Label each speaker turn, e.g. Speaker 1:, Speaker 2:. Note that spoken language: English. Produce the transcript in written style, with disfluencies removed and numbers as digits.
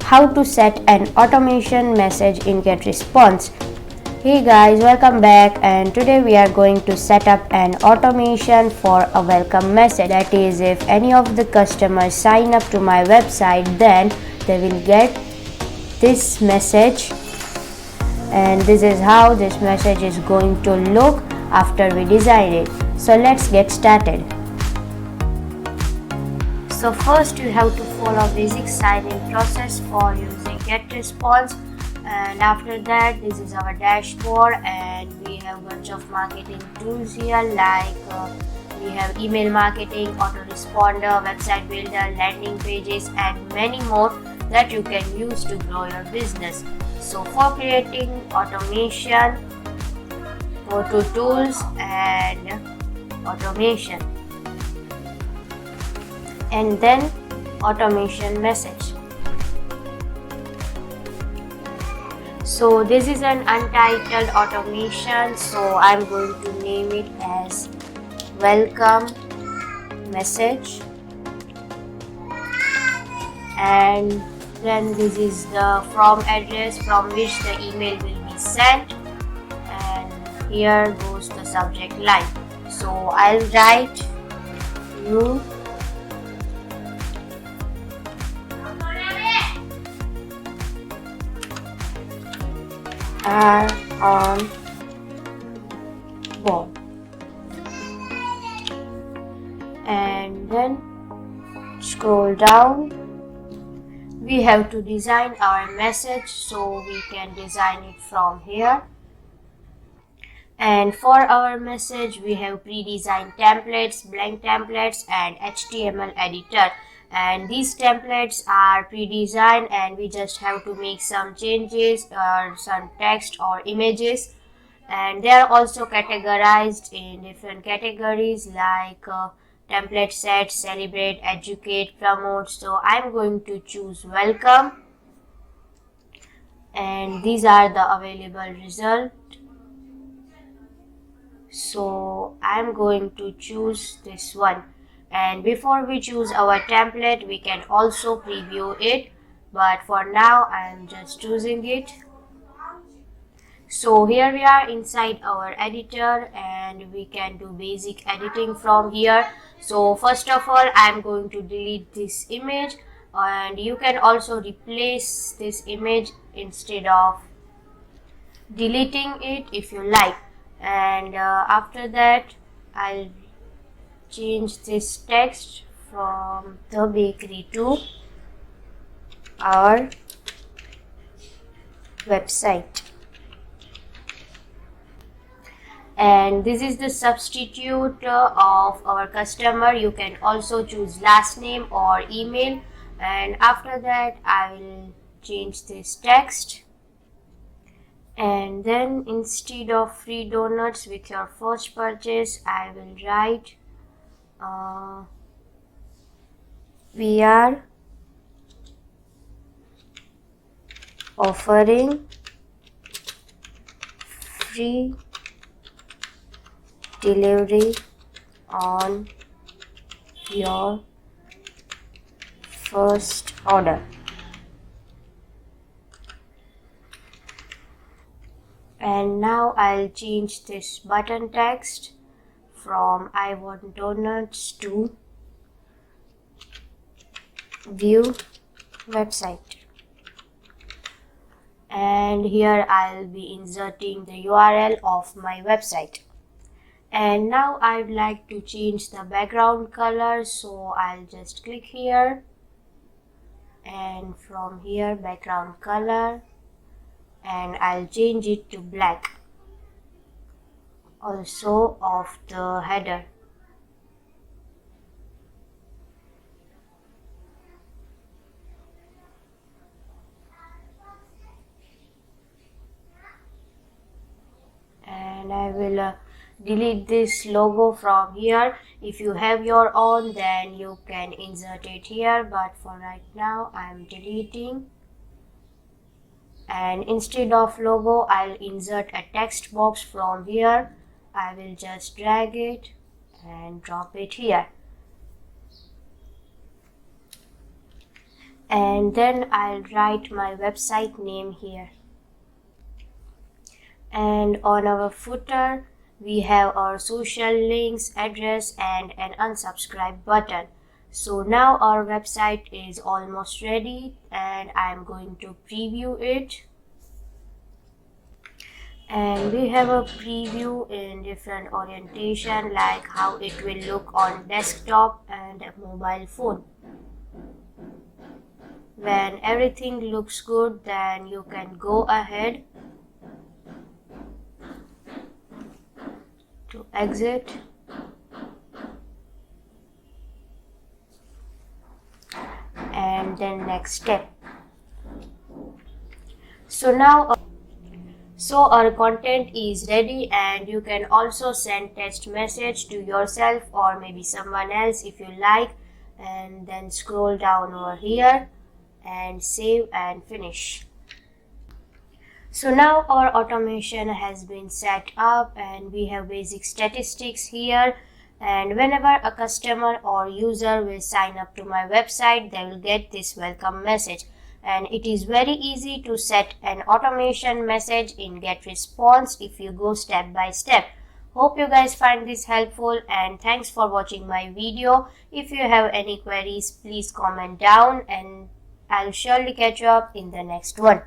Speaker 1: how to set an automation message in GetResponse. Hey guys, welcome back, and today we are going to set up an automation for a welcome message. That is, if any of the customers sign up to my website, then they will get this message, and this is how this message is going to look after we design it. So let's get started. So first you have to follow basic sign-in process for using GetResponse, and after that this is our dashboard, and we have a bunch of marketing tools here like we have email marketing, autoresponder, website builder, landing pages, and many more that you can use to grow your business. So for creating automation, go to tools and automation, and then automation message. So this is an untitled automation, so I'm going to name it as welcome message, and then this is the from address from which the email will be sent, and here goes the subject line. So I'll write you are on board, and then scroll down. We have to design our message, so we can design it from here. And for our message we have pre-designed templates, blank templates, and HTML editor, and these templates are pre-designed and we just have to make some changes or some text or images, and they are also categorized in different categories like template set, celebrate, educate, promote. So I'm going to choose welcome, and these are the available results. So I'm going to choose this one, and before we choose our template we can also preview it, but for now I'm just choosing it. So here we are inside our editor, and we can do basic editing from here. So first of all I'm going to delete this image, and you can also replace this image instead of deleting it if you like. And after that I'll change this text from the bakery to our website, and this is the substitute of our customer. You can also choose last name or email, and after that I will change this text, and then instead of free donuts with your first purchase I will write we are offering free delivery on your first order. And now I'll change this button text from I want donuts to view website, and here I'll be inserting the URL of my website. And now I'd like to change the background color, so I'll just click here, and from here background color, and I'll change it to black, also of the header. And I will delete this logo from here. If you have your own, then you can insert it here, but for right now I'm deleting. And instead of logo I'll insert a text box from here. I will just drag it and drop it here. and then I'll write my website name here. And on our footer we have our social links, address, and an unsubscribe button. So now our website is almost ready and I'm going to preview it. And we have a preview in different orientation, like how it will look on desktop and a mobile phone. When everything looks good, then you can go ahead to exit and then next step. So our content is ready, and you can also send text message to yourself or maybe someone else if you like, and then scroll down over here and save and finish. So now our automation has been set up and we have basic statistics here, and whenever a customer or user will sign up to my website, they will get this welcome message. And it is very easy to set an automation message in GetResponse if you go step by step. Hope you guys find this helpful, and thanks for watching my video. If you have any queries, please comment down and I'll surely catch you up in the next one.